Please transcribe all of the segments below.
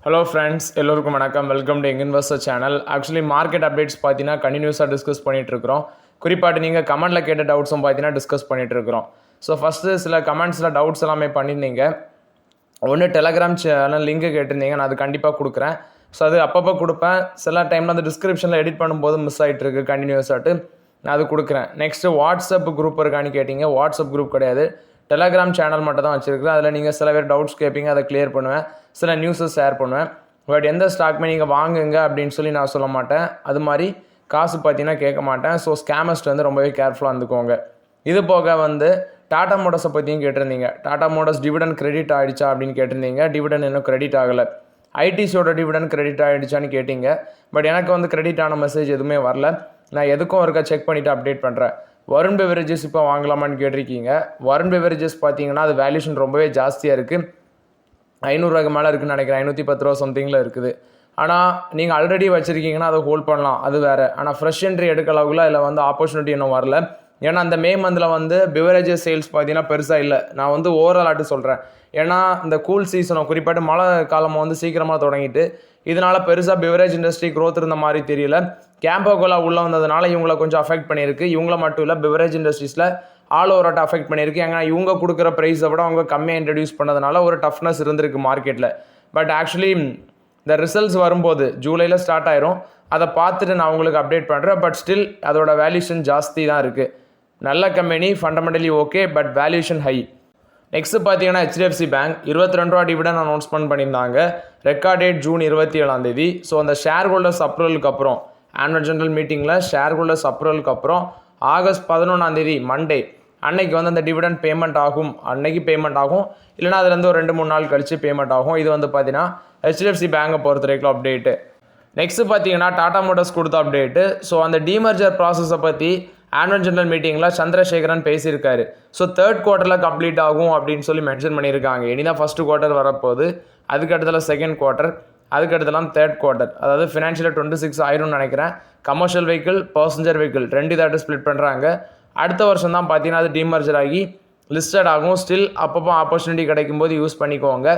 Hello friends, எல்லோருக்கும் வணக்கம். Welcome to young investor channel. Actually market updates பார்த்தீங்கன்னா கண்டினியூஸாக டிஸ்கஸ் பண்ணிட்டு இருக்கிறோம். குறிப்பாட்டு நீங்கள் கமெண்ட்டில் கேட்ட டவுட்ஸும் பார்த்தீங்கன்னா டிஸ்கஸ் பண்ணிட்டு இருக்கிறோம். ஸோ ஃபஸ்ட்டு சில கமெண்ட்ஸில் டவுட்ஸ் எல்லாமே பண்ணியிருந்தீங்க. ஒன்று டெலகிராம் சேனல் லிங்க்கு கேட்டிருந்தீங்க, நான் அது கண்டிப்பாக கொடுக்குறேன். ஸோ அது அப்பப்போ கொடுப்பேன். சில டைமில் அந்த டிஸ்கிரிப்ஷனில் எடிட் பண்ணும்போது மிஸ் ஆகிட்டு இருக்கு கண்டினியூஸாகிட்டு, நான் அது கொடுக்குறேன். நெக்ஸ்ட்டு வாட்ஸ்அப் குரூப் இருக்கான்னு கேட்டிங்க. வாட்ஸ்அப் குரூப் கிடையாது, டெலகிராம் சேனல் மட்டும் தான் வச்சுருக்கேன். அதில் நீங்கள் சில பேர் டவுட்ஸ் கேட்பீங்க, அதை கிளியர் பண்ணுவேன். சில நியூஸஸ் ஷேர் பண்ணுவேன். பட் எந்த ஸ்டாக்குமே நீங்கள் வாங்குங்க அப்படின்னு சொல்லி நான் சொல்ல மாட்டேன். அது மாதிரி காசு பார்த்தீங்கன்னா கேட்க மாட்டேன். ஸோ ஸ்கேமர்ஸ்ட் வந்து ரொம்பவே கேர்ஃபுல்லாக இருந்துக்கோங்க. இது போக வந்து டாடா மோட்டர்ஸை பற்றியும் கேட்டிருந்தீங்க. டாடா மோட்டர்ஸ் டிவிடன் கிரெடிட் ஆகிடுச்சா அப்படின்னு கேட்டிருந்தீங்க. டிவிடன் இன்னும் கிரெடிட் ஆகலை. ஐடிசியோட டிவிடன் கிரெடிட் ஆகிடுச்சான்னு கேட்டிங்க. பட் எனக்கு வந்து கிரெடிட் ஆன மெசேஜ் எதுவுமே வரல. நான் எதுக்கும் ஒருக்கா செக் பண்ணிவிட்டு அப்டேட் பண்ணுறேன். வருண் பெவரேஜஸ் இப்போ வாங்கலாமான்னு கேட்டிருக்கீங்க. வருண் பெவரேஜஸ் பார்த்தீங்கன்னா அது வேல்யூஷன் ரொம்பவே ஜாஸ்தியாக இருக்குது. 500 ரூபாய்க்கு மேலே இருக்குதுன்னு நினைக்கிறேன். 510 ரூபா சம்திங்கில் இருக்குது. ஆனால் நீங்கள் ஆல்ரெடி வச்சுருக்கீங்கன்னா அதை ஹோல்ட் பண்ணலாம், அது வேறு. ஆனால் ஃப்ரெஷ் என்ட்ரி எடுக்கலாவுக்குள்ள அதில் வந்து ஆப்பர்ச்சுனிட்டி இன்னும் வரல. ஏன்னா அந்த மே மந்தில் வந்து பிவரேஜஸ் சேல்ஸ் பார்த்தீங்கன்னா பெருசாக இல்லை. நான் வந்து ஓவரால் ஆட்டு சொல்கிறேன். ஏன்னா இந்த கூல் சீசனை குறிப்பாட்டு மழை காலம் வந்து சீக்கிரமாக தொடங்கிட்டு, இதனால் பெருசாக பிவரேஜ் இண்டஸ்ட்ரி க்ரோத் இருந்த மாதிரி தெரியல. கேம்போகோலா உள்ளே வந்ததுனால இவங்களை கொஞ்சம் அஃபெக்ட் பண்ணியிருக்கு. இவங்கள மட்டும் இல்லை, பிவரேஜ் இண்டஸ்ட்ரீஸில் ஆல் ஓவராட் அஃபெக்ட் பண்ணியிருக்கு. ஏன்னா இவங்க கொடுக்குற ப்ரைஸை விட அவங்க கம்மியாக இன்ட்ரடியூஸ் பண்ணதுனால ஒரு டஃப்னஸ் இருந்திருக்கு மார்க்கெட்டில். பட் ஆக்சுவலி இந்த ரிசல்ட்ஸ் வரும்போது ஜூலையில் ஸ்டார்ட் ஆயிரும். அதை பார்த்துட்டு நான் உங்களுக்கு அப்டேட் பண்ணுறேன். பட் ஸ்டில் அதோட வேல்யூஷன் ஜாஸ்தி தான் இருக்குது. நல்ல company, fundamentally okay, but valuation high. Next பார்த்தீங்கன்னா ஹெச்டிஎஃப்சி பேங்க் 22 ரூபா டிவிடன் அனௌன்ஸ்மெண்ட் பண்ணியிருந்தாங்க. Record date June 27. ஸோ அந்த ஷேர் ஹோல்டர்ஸ் அப்ரூவலுக்கு அப்புறம், ஆனுவல் ஜெனரல் மீட்டிங்கில் ஷேர் ஹோல்டர்ஸ் அப்ரூவலுக்கு அப்புறம் ஆகஸ்ட் 11 மண்டே அன்னைக்கு வந்து அந்த டிவிடன் பேமெண்ட் ஆகும். அன்னைக்கு பேமெண்ட் ஆகும், இல்லைனா அதுலேருந்து ஒரு 2-3 நாள் கழித்து பேமெண்ட் ஆகும். இது வந்து பார்த்தீங்கன்னா ஹெச்டிஎஃப்சி பேங்கை பொறுத்த வரைக்கும் அப்டேட்டு. நெக்ஸ்ட்டு பார்த்தீங்கன்னா டாடா மோட்டர்ஸ் கொடுத்த அப்டேட்டு. ஸோ அந்த டீமர்ஜர் ப்ராசஸை பற்றி ஆனுவல் ஜெனரல் மீட்டிங்கில் சந்திரசேகரன் பேசியிருக்காரு. ஸோ 3rd குவார்ட்டரில் கம்ப்ளீட் ஆகும் அப்படின்னு சொல்லி மென்ஷன் பண்ணியிருக்காங்க. இனிதான் 1st குவார்ட்டர் வரப்போகுது, அதுக்கடுத்தல 2nd குவார்ட்டர், அதுக்கடுத்தலாம் 3rd குவார்ட்டர். அதாவது ஃபினான்ஷியல் 26 ஆயிரும்னு நினைக்கிறேன். கமர்ஷியல் வெஹிக்கிள், பர்சஞ்சர் வெஹிக்கிள் 2 இதாட்டு ஸ்ப்ளிட் பண்ணுறாங்க. அடுத்த வருஷம் தான் பார்த்தீங்கன்னா அது டீமர்ஜர் ஆகி லிஸ்டட் ஆகும். ஸ்டில் அப்பப்போ ஆப்பர்ச்சுனிட்டி கிடைக்கும் போது யூஸ் பண்ணிக்கோங்க.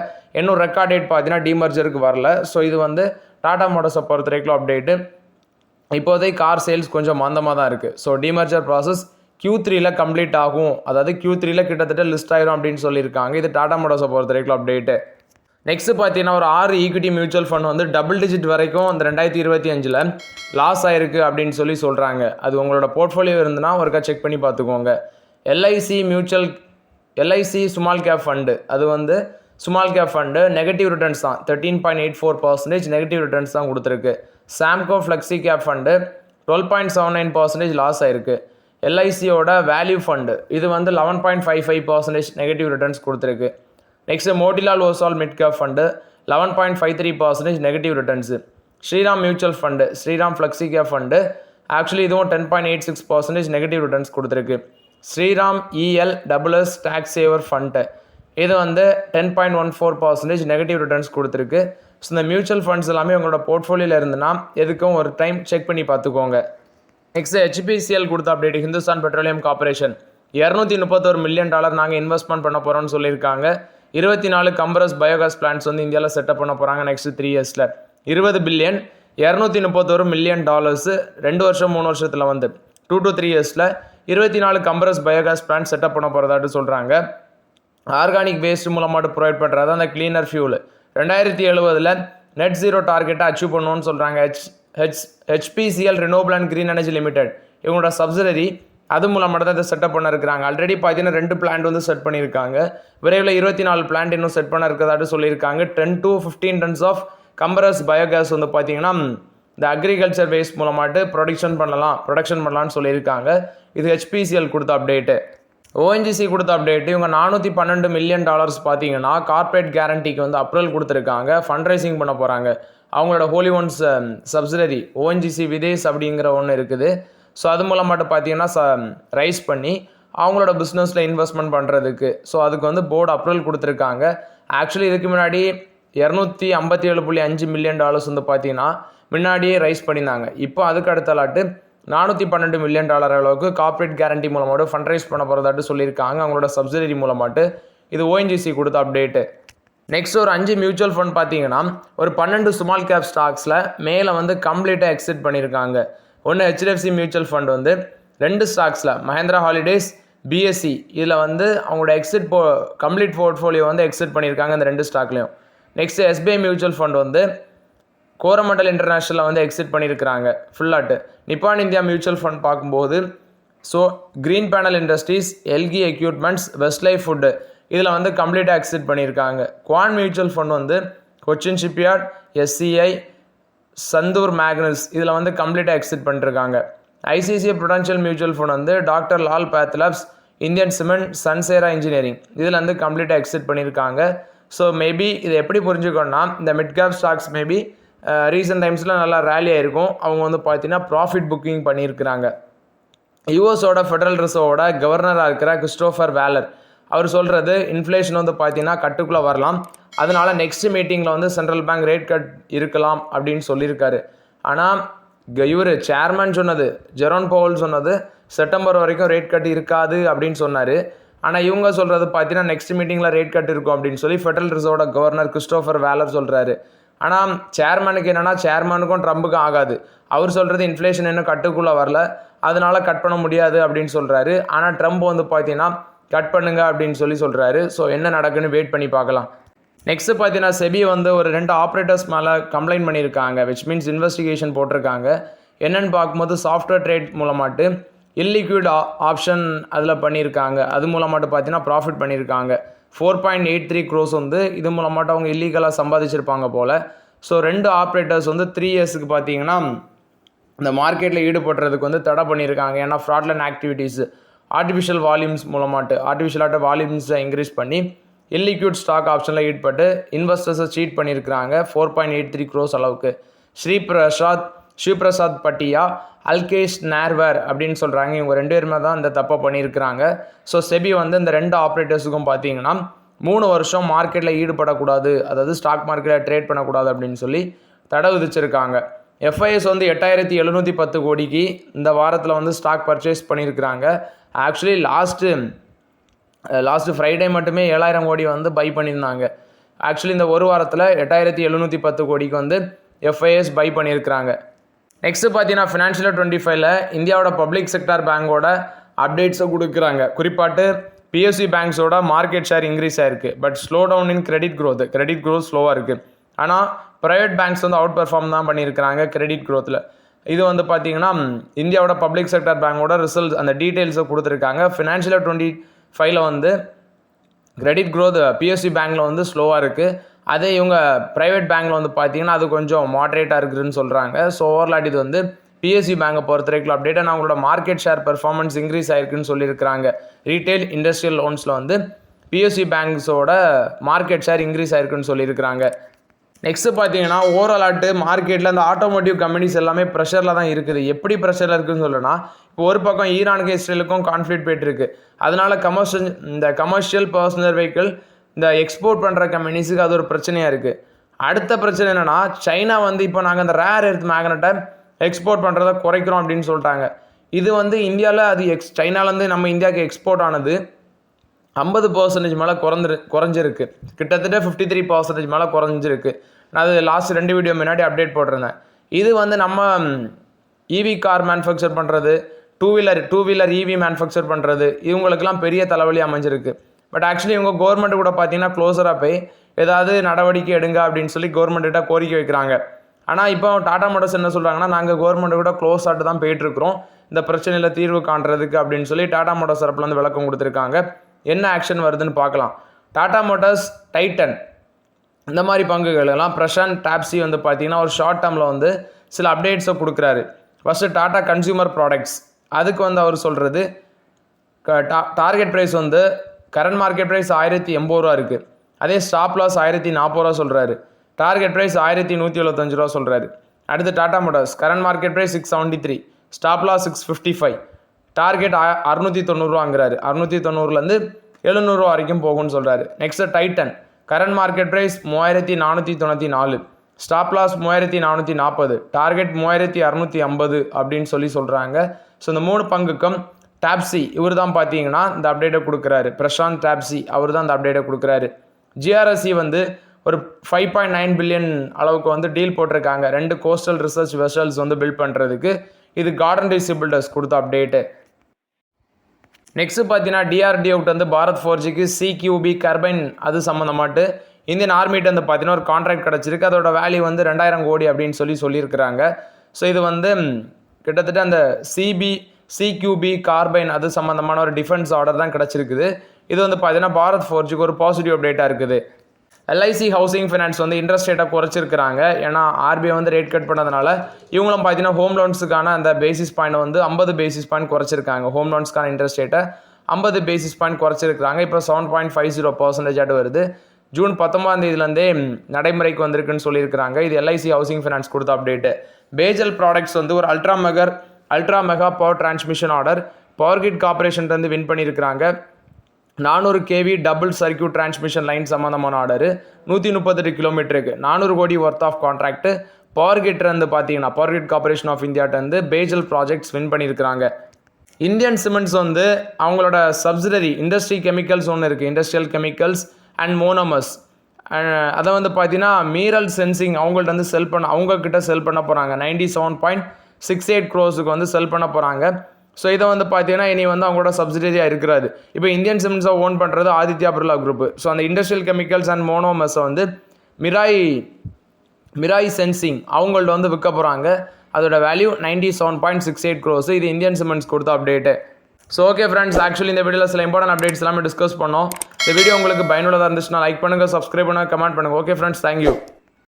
இன்னும் ரெக்கார்ட் டேட் பார்த்தீங்கன்னா டீமர்ஜருக்கு வரல. ஸோ இது வந்து டாடா மோட்டர்ஸை பொறுத்த வரைக்கும் அப்டேட்டு. இப்போதைக்கு கார் சேல்ஸ் கொஞ்சம் மந்தமாக தான் இருக்குது. ஸோ டீமர்ஜர் ப்ராசஸ் Q3ல கம்ப்ளீட் ஆகும். அதாவது Q3ல கிட்டத்தட்ட லிஸ்ட் ஆயிரும் அப்படின்னு சொல்லியிருக்காங்க. இது டாடா மோட்டர்ஸை பொறுத்த வரைக்கும் அப்டேட்டு. நெக்ஸ்ட் பார்த்தீங்கன்னா ஒரு 6 ஈக்விட்டி மியூச்சுவல் ஃபண்ட் வந்து டபுள் டிஜிட் வரைக்கும் அந்த 2025 லாஸ் ஆயிருக்கு அப்படின்னு சொல்லி சொல்கிறாங்க. அது உங்களோட போர்ட்ஃபோலியோ இருந்துன்னா ஒருக்கா செக் பண்ணி பார்த்துக்கோங்க. எல்ஐசி ஸ்மால் கேப் ஃபண்டு, அது வந்து small cap fund negative returns தான், 13.84% நெகட்டிவ் ரிட்டர்ன்ஸ் தான் கொடுத்துருக்கு. Samco flexi cap fund 12.79% loss ஆயிருக்கு. எல்ஐசியோட வேல்யூ ஃபண்டு இது வந்து 11.55% நெகட்டிவ் ரிட்டர்ன்ஸ் கொடுத்துருக்கு. Next Motilal Oswal mid cap fund 11.53% negative returns. Shriram mutual fund, Shriram flexi cap fund actually இதுவும் 10.86% நெகட்டிவ் ரிட்டர்ன்ஸ் கொடுத்துருக்கு. Shriram ELSS tax saver fund இது வந்து 10.14% நெகட்டிவ் ரிட்டர்ன்ஸ் கொடுத்துருக்கு. ஸோ இந்த மியூச்சுவல் ஃபண்ட்ஸ் எல்லாமே உங்களோட போர்ட்ஃபோலியோவில் இருந்துன்னா எதுக்கும் ஒரு டைம் செக் பண்ணி பார்த்துக்கோங்க. நெக்ஸ்ட் HPCL கொடுத்த update. Hindustan petroleum corporation $231 million நாங்கள் இன்வெஸ்ட்மெண்ட் பண்ண போகிறோம்னு சொல்லியிருக்காங்க. 24 கம்பரஸ் பயோகாஸ் பிளான்ட்ஸ் வந்து இந்தியாவில் செட்டப் பண்ண போகிறாங்க நெக்ஸ்ட் 3 இயர்ஸில். 20 பில்லியன் $231 மில்லியன் 2 வருஷம் 3 வருஷத்தில் வந்து 2 to 3 இயர்ஸில் 24 கம்பரஸ் பயோகாஸ் பிளான்ட் செட்டப் பண்ண போகிறதாட்டு சொல்கிறாங்க. ஆர்கானிக் வேஸ்ட் மூலமாட்டு ப்ரொவைட் பண்ணுறது அந்த கிளீனர் ஃபியூல் 2070 நெட் ஜீரோ டார்கெட்டை அச்சீவ் பண்ணணும்னு சொல்கிறாங்க. HPCL renewable and green energy limited இவங்களோட சப்சிடரி, அது மூலமாக தான் இதை செட்டப் பண்ண இருக்கிறாங்க. ஆல்ரெடி பார்த்தீங்கன்னா 2 பிளான்ட் வந்து செட் பண்ணியிருக்காங்க. விரைவில் 24 பிளான்ட் இன்னும் செட் பண்ண இருக்கிறதாட்டு சொல்லியிருக்காங்க. 10 to 15 tons ஆஃப் கம்பரஸ் பயோகேஸ் வந்து பார்த்தீங்கன்னா இந்த அக்ரிகல்ச்சர் வேஸ்ட் மூலமாட்டு ப்ரொடக்ஷன் பண்ணலாம்னு சொல்லியிருக்காங்க. இது HPCL கொடுத்த அப்டேட்டு. ONGC கொடுத்த அப்டேட்டு. இவங்க $412 மில்லியன் பார்த்தீங்கன்னா கார்பரேட் கேரண்டிக்கு வந்து அப்ரூவல் கொடுத்துருக்காங்க. ஃபண்ட் ரைசிங் பண்ண போகிறாங்க. அவங்களோட ஹோலி ஒன்ஸ் சப்சிடரி ONGC விதேஸ் அப்படிங்கிற ஒன்று இருக்குது. ஸோ அது மூலமாட்டு பார்த்தீங்கன்னா ரைஸ் பண்ணி அவங்களோட பிஸ்னஸில் இன்வெஸ்ட்மெண்ட் பண்ணுறதுக்கு ஸோ அதுக்கு வந்து போர்டு அப்ரூவல் கொடுத்துருக்காங்க. ஆக்சுவலி இதுக்கு முன்னாடி $257.5 மில்லியன் வந்து பார்த்தீங்கன்னா முன்னாடியே ரைஸ் பண்ணியிருந்தாங்க. இப்போ அதுக்கு அடுத்தலாட்டு $412 மில்லியன் அளவுக்கு கார்பரேட் கேரண்டி மூலமாட்டு ஃபண்ட் ரைஸ் பண்ண போகிறதாட்டு சொல்லியிருக்காங்க அவங்களோட சப்சிடரி மூலமாட்டு. இது ONGC கொடுத்த அப்டேட்டு. நெக்ஸ்ட் ஒரு 5 மியூச்சுவல் ஃபண்ட் பார்த்தீங்கன்னா ஒரு 12 ஸ்மால் கேப் ஸ்டாக்ஸில் மேலே வந்து கம்ப்ளீட்டாக எக்ஸிட் பண்ணியிருக்காங்க. ஒன்று ஹெச்டிஎஃப்சி மியூச்சுவல் ஃபண்ட் வந்து 2 ஸ்டாக்ஸில் மஹேந்திரா ஹாலிடேஸ், பிஎஸ்சி இதில் வந்து அவங்களோட கம்ப்ளீட் போர்ட்ஃபோலியோ வந்து எக்ஸிட் பண்ணியிருக்காங்க இந்த 2 ஸ்டாக்லையும். நெக்ஸ்ட் எஸ்பிஐ மியூச்சுவல் ஃபண்ட் வந்து கோரமண்டல் இன்டர்நேஷ்னலில் வந்து எக்ஸிட் பண்ணியிருக்கிறாங்க ஃபுல்லாட்டு. நிப்பான் இந்தியா மியூச்சுவல் ஃபண்ட் பார்க்கும்போது Green Panel Industries, Elgi Equipments, West Life Food இதில் வந்து கம்ப்ளீட்டாக எக்ஸிட் பண்ணியிருக்காங்க. குவான் மியூச்சுவல் ஃபண்ட் வந்து Cochin shipyard, SCI, Sandur Manganese இதில் வந்து கம்ப்ளீட்டாக எக்ஸிட் பண்ணிருக்காங்க. ஐசிஐசிஐ ப்ருடென்ஷியல் மியூச்சுவல் ஃபண்ட் வந்து doctor Lal PathLabs, Indian cement, Sansera engineering இதில் வந்து கம்ப்ளீட்டாக எக்ஸிட் பண்ணியிருக்காங்க. ஸோ மேபி இதை எப்படி புரிஞ்சுக்கணும்னா இந்த mid cap stocks maybe recent டைம்ஸில் நல்லா ரேலி ஆகிருக்கும். அவங்க வந்து பார்த்தீங்கன்னா ப்ராஃபிட் புக்கிங் பண்ணியிருக்கிறாங்க. யூஎஸோட ஃபெடரல் ரிசர்வோட கவர்னராக இருக்கிற கிறிஸ்டோஃபர் வேலர் அவர் சொல்கிறது இன்ஃப்ளேஷன் வந்து பார்த்தீங்கன்னா கட்டுக்குள்ளே வரலாம், அதனால நெக்ஸ்ட் மீட்டிங்கில் வந்து சென்ட்ரல் பேங்க் ரேட் கட் இருக்கலாம் அப்படின்னு சொல்லியிருக்காரு. ஆனால் இவர் சேர்மன் சொன்னது, ஜெரோன் பவுல் சொன்னது செப்டம்பர் வரைக்கும் ரேட் கட் இருக்காது அப்படின்னு சொன்னார். ஆனால் இவங்க சொல்கிறது பார்த்தீங்கன்னா நெக்ஸ்ட் மீட்டிங்கில் ரேட் கட் இருக்கும் அப்படின்னு சொல்லி ஃபெடரல் ரிசர்வோட கவர்னர் கிறிஸ்டோஃபர் வேலர் சொல்கிறாரு. ஆனால் சேர்மனுக்கு என்னென்னா சேர்மனுக்கும் ட்ரம்புக்கும் ஆகாது. அவர் சொல்கிறது இன்ஃப்ளேஷன் இன்னும் கட்டுக்குள்ளே வரல, அதனால கட் பண்ண முடியாது அப்படின்னு சொல்கிறாரு. ஆனால் ட்ரம்ப் வந்து பார்த்தீங்கன்னா கட் பண்ணுங்க அப்படின்னு சொல்கிறாரு. ஸோ என்ன நடக்குன்னு வெயிட் பண்ணி பார்க்கலாம். நெக்ஸ்ட்டு பார்த்தீங்கன்னா செபி வந்து ஒரு 2 ஆப்ரேட்டர்ஸ் மேலே கம்ப்ளைண்ட் பண்ணியிருக்காங்க, விச் மீன்ஸ் இன்வெஸ்டிகேஷன் போட்டிருக்காங்க. என்னென்னு பார்க்கும்போது சாஃப்ட்வேர் ட்ரேட் மூலமாட்டு இல்லிக்விட் ஆப்ஷன் அதில் பண்ணியிருக்காங்க. அது மூலமாட்டு பார்த்தீங்கன்னா ப்ராஃபிட் பண்ணியிருக்காங்க. 4.83 crores வந்து இது மூலமாட்டு அவங்க இல்லீகலாக சம்பாதிச்சிருப்பாங்க போல். ஸோ 2 ஆப்ரேட்டர்ஸ் வந்து 3 yearsக்கு பார்த்தீங்கன்னா இந்த மார்க்கெட்டில் ஈடுபடுறதுக்கு வந்து தடை பண்ணியிருக்காங்க. ஏன்னா ஃப்ராட்லன் ஆக்டிவிட்டீஸ் ஆர்டிஃபிஷியல் வால்யூம்ஸை இன்க்ரீஸ் பண்ணி இல்லிக்விட் ஸ்டாக் ஆப்ஷனில் ஈடுபட்டு இன்வெஸ்டர்ஸை சீட் பண்ணியிருக்கிறாங்க 4.83 crores அளவுக்கு. ஸ்ரீபிரசாத் பட்டியா, அல்கேஷ் நேர்வர் அப்படின்னு சொல்கிறாங்க. இவங்க 2 பேருமே தான் இந்த தப்பை பண்ணியிருக்கிறாங்க. ஸோ செபி வந்து இந்த 2 ஆப்ரேட்டர்ஸுக்கும் பார்த்தீங்கன்னா 3 வருஷம் மார்க்கெட்டில் ஈடுபடக்கூடாது, அதாவது ஸ்டாக் மார்க்கெட்டில் ட்ரேட் பண்ணக்கூடாது அப்படின்னு சொல்லி தடை விதிச்சிருக்காங்க. எஃப்ஐஎஸ் வந்து 8,710 கோடிக்கு இந்த வாரத்தில் வந்து ஸ்டாக் பர்ச்சேஸ் பண்ணியிருக்கிறாங்க. ஆக்சுவலி லாஸ்ட்டு ஃப்ரைடே மட்டுமே 7,000 கோடி வந்து பை பண்ணியிருந்தாங்க. ஆக்சுவலி இந்த ஒரு வாரத்தில் 8,710 கோடிக்கு வந்து எஃப்ஐஎஸ் பை பண்ணியிருக்கிறாங்க. நெக்ஸ்ட்டு பார்த்தீங்கன்னா ஃபினான்ஷியல் 25ல் இந்தியாவோட பப்ளிக் செக்டார் பேங்கோட அப்டேட்ஸை கொடுக்குறாங்க. குறிப்பாட்டு பிஎஸ்சி பேங்க்ஸோட மார்க்கெட் ஷேர் இன்க்ரீஸ் ஆயிருக்கு, but slow down in credit growth ஸ்லோவாக இருக்குது. ஆனால் ப்ரைவேட் பேங்க்ஸ் வந்து அவுட் பெர்ஃபார்ம் தான் பண்ணியிருக்கிறாங்க கிரெடிட் க்ரோத்தில். இது வந்து பார்த்தீங்கன்னா இந்தியாவோட பப்ளிக் செக்டர் பேங்கோட ரிசல்ட்ஸ் அந்த டீட்டெயில்ஸை கொடுத்துருக்காங்க. ஃபினான்ஷியல் 25ல் வந்து கிரெடிட் க்ரோத் பிஎஸ்சி பேங்க்கில் வந்து ஸ்லோவாக இருக்குது. அதே இவங்க ப்ரைவேட் பேங்க்கில் வந்து பார்த்தீங்கன்னா அது கொஞ்சம் மாட்ரேட்டாக இருக்குதுன்னு சொல்கிறாங்க. ஸோ ஓவர்லாட் இது வந்து பிஎஸ்சி பேங்கை பொறுத்த வரைக்கும் அப்டேட்டாக அவங்களோட மார்க்கெட் ஷேர் பெர்ஃபார்மன்ஸ் இன்க்ரீஸ் ஆயிருக்குன்னு சொல்லியிருக்கிறாங்க. ரீட்டைல் இண்டஸ்ட்ரியல் லோன்ஸில் வந்து பிஎஸ்சி பேங்க்ஸோட மார்க்கெட் ஷேர் இன்க்ரீஸ் ஆயிருக்குன்னு சொல்லியிருக்கிறாங்க. நெக்ஸ்ட்டு பார்த்தீங்கன்னா ஓவராலாட்டு மார்க்கெட்டில் அந்த ஆட்டோமோட்டிவ் கம்பெனிஸ் எல்லாமே ப்ரெஷரில் தான் இருக்குது. எப்படி ப்ரெஷரில் இருக்குதுன்னு சொல்லணும்னா, இப்போ ஒரு பக்கம் ஈரானுக்கு இஸ்ரேலுக்கும் கான்ஃப்ளிக்ட் போய்ட்டுருக்கு. அதனால் கமர்ஷியல் பர்சனல் வெஹிக்கிள் இந்த எக்ஸ்போர்ட் பண்ணுற கம்பெனிஸுக்கு அது ஒரு பிரச்சனையாக இருக்குது. அடுத்த பிரச்சனை என்னென்னா, சைனா வந்து இப்போ நாங்கள் அந்த ரேர் எர்த் மேக்னெட்டை எக்ஸ்போர்ட் பண்ணுறதை குறைக்கிறோம் அப்படின்னு சொல்லிட்டாங்க. இது வந்து இந்தியாவில் அது சைனாலேருந்து நம்ம இந்தியாவுக்கு எக்ஸ்போர்ட் ஆனது 50% மேலே குறைஞ்சிருக்கு. கிட்டத்தட்ட 53% மேலே குறைஞ்சிருக்கு. நான் அது லாஸ்ட் 2 வீடியோ முன்னாடி அப்டேட் போட்டிருந்தேன். இது வந்து நம்ம இவி கார் மேனுஃபேக்சர் பண்ணுறது, டூ வீலர் இவி மேனுஃபேக்சர் பண்ணுறது, இவங்களுக்கெல்லாம் பெரிய தலைவலி அமைஞ்சிருக்கு. பட் ஆக்சுவலி இவங்க கவர்மெண்ட் கூட பார்த்தீங்கன்னா க்ளோஸராக போய் ஏதாவது நடவடிக்கை எடுங்க அப்படின்னு சொல்லி கவர்மெண்ட்டிட்ட கோரிக்கை வைக்கிறாங்க. ஆனால் இப்போ டாடா மோட்டர்ஸ் என்ன சொல்கிறாங்கன்னா, நாங்கள் கவர்மெண்ட் கூட க்ளோஸ் ஆகிட்டு தான் போயிட்டுருக்குறோம் இந்த பிரச்சனையில் தீர்வு காண்றதுக்கு அப்படின்னு சொல்லி டாடா மோட்டர்ஸ் தரப்புல வந்து விளக்கம் கொடுத்துருக்காங்க. என்ன ஆக்ஷன் வருதுன்னு பார்க்கலாம். டாடா மோட்டர்ஸ், டைட்டன் இந்த மாதிரி பங்குகள் எல்லாம் பிரசாந்த் டாப்சி வந்து பார்த்தீங்கன்னா ஒரு ஷார்ட் டேர்மில் வந்து சில அப்டேட்ஸை கொடுக்குறாரு. ஃபஸ்ட்டு டாடா கன்சியூமர் ப்ராடக்ட்ஸ், அதுக்கு வந்து அவர் சொல்கிறது டார்கெட் ப்ரைஸ் வந்து கரண்ட் மார்க்கெட் ப்ரைஸ் 1,080 ரூபா இருக்குது. அதே ஸ்டாப் லாஸ் 1,040 ரூபா சொல்கிறாரு. டார்கெட் ப்ரைஸ் 1,175 ரூபா சொல்கிறாரு. அடுத்து Tata Motors current market price 673, stop loss 655, target 690 ரூபாங்கிறாரு. 690லேருந்து 700 ரூபா வரைக்கும் போகும்னு சொல்கிறாரு. Next Titan current market price 3,494, stop loss 3,440, target 3,650 அப்படின்னு சொல்கிறாங்க. ஸோ இந்த 3 பங்குக்கும் டாப்சி இவர் தான் பார்த்தீங்கன்னா இந்த அப்டேட்டை கொடுக்குறாரு. பிரசாந்த் டாப்சி அவர் தான் இந்த அப்டேட்டை கொடுக்குறாரு. GRSE வந்து ஒரு 5.9 பில்லியன் அளவுக்கு வந்து டீல் போட்டிருக்காங்க 2 கோஸ்டல் ரிசர்ச் வெசல்ஸ் வந்து பில்ட் பண்ணுறதுக்கு. இது கார்டன் ரீசி பில்டர்ஸ் கொடுத்த அப்டேட்டு. நெக்ஸ்ட் பார்த்தீங்கன்னா DRDO வந்து பாரத் ஃபோர்ஜிக்கு CQB கர்பைன் அது சம்மந்தமாட்டு இந்தியன் ஆர்மிகிட்ட வந்து பார்த்தீங்கன்னா ஒரு கான்ட்ராக்ட் கிடச்சிருக்கு. அதோட வேல்யூ வந்து 2000 கோடி அப்படின்னு சொல்லியிருக்கிறாங்க. ஸோ இது வந்து கிட்டத்தட்ட அந்த CQB கார்பைன் அது சம்மந்தமான ஒரு டிஃபென்ஸ் ஆர்டர் தான் கிடச்சிருக்குது. இது வந்து பார்த்தீங்கன்னா பாரத் ஃபோர்ஜுக்கு ஒரு பாசிட்டிவ் அப்டேட்டாக இருக்குது. LIC ஹவுசிங் ஃபைனான்ஸ் வந்து இன்ட்ரெஸ்ட் ரேட்டை குறைச்சிருக்கிறாங்க. ஏன்னா RBI வந்து ரேட் கட் பண்ணதுனால இவங்களும் பார்த்தீங்கன்னா ஹோம் லோன்ஸுக்கான அந்த பேசிஸ் பாயிண்ட் வந்து 50 பேசிஸ் பாயிண்ட் குறைச்சிருக்காங்க. ஹோம் லோன்ஸ்க்கான இன்ட்ரெஸ்ட் ரேட்டை 50 பேசிஸ் பாயிண்ட் குறைச்சிருக்காங்க. இப்போ 7.50% வருது. ஜூன் 19 நடைமுறைக்கு வந்திருக்குன்னு சொல்லியிருக்கிறாங்க. இது LIC ஹவுசிங் ஃபைனான்ஸ் கொடுத்த அப்டேட்டு. பேஜல் ப்ராடக்ட்ஸ் வந்து ஒரு ultra mega power transmission order power grid கார்பரேஷன்லேருந்து வின் பண்ணியிருக்கிறாங்க. 400 kV double circuit transmission line சம்மந்தமான ஆர்டரு 138 கிலோமீட்டருக்கு 400 கோடி ஒர்த் ஆஃப் கான்ட்ராக்ட் பவர் கிரிட்லேருந்து பார்த்தீங்கன்னா பவர் கிரிட் கார்பரேஷன் ஆஃப் இந்தியாட்டேருந்து பேஜல் ப்ராஜெக்ட்ஸ் வின் பண்ணியிருக்கிறாங்க. இந்தியன் சிமெண்ட்ஸ் வந்து அவங்களோட சப்சிடரி இண்டஸ்ட்ரி கெமிக்கல்ஸ் ஒன்று இருக்குது, இண்டஸ்ட்ரியல் கெமிக்கல்ஸ் அண்ட் மோனோமஸ். அதை வந்து பார்த்தீங்கன்னா மீரல் சென்சிங் அவங்கள்ட்ட வந்து அவங்கக்கிட்ட செல் பண்ண போகிறாங்க. 97.68 crores வந்து செல் பண்ண போகிறாங்க. ஸோ இதை வந்து பார்த்தீங்கன்னா இனி வந்து அவங்களோட சப்சிடரியாக இருக்கிறது. இப்போ இந்தியன் சிமெண்ட்ஸை ஓன் பண்ணுறது ஆதித்யா பிர்லா குரூப். ஸோ அந்த இண்டஸ்ட்ரியல் கெமிக்கல்ஸ் அண்ட் மோனோமஸை வந்து மிராய் சென்சிங் அவங்கள்ட்ட வந்து விற்க போகிறாங்க. அதோட வேல்யூ 97.68 crores. இது இந்தியன் சிமெண்ட்ஸ் கொடுத்த update. So okay friends, actually இந்த வீடியோவில் சில இம்பார்ட்டன்ட் அப்டேட்ஸ் எல்லாமே டிஸ்கஸ் பண்ணோம். இந்த வீடியோ உங்களுக்கு பயனுள்ளதாக இருந்துச்சுன்னா லைக் பண்ணுங்கள், சப்ஸ்கிரைப் பண்ணுங்கள், கமெண்ட் பண்ணுங்கள். Okay friends, thank you.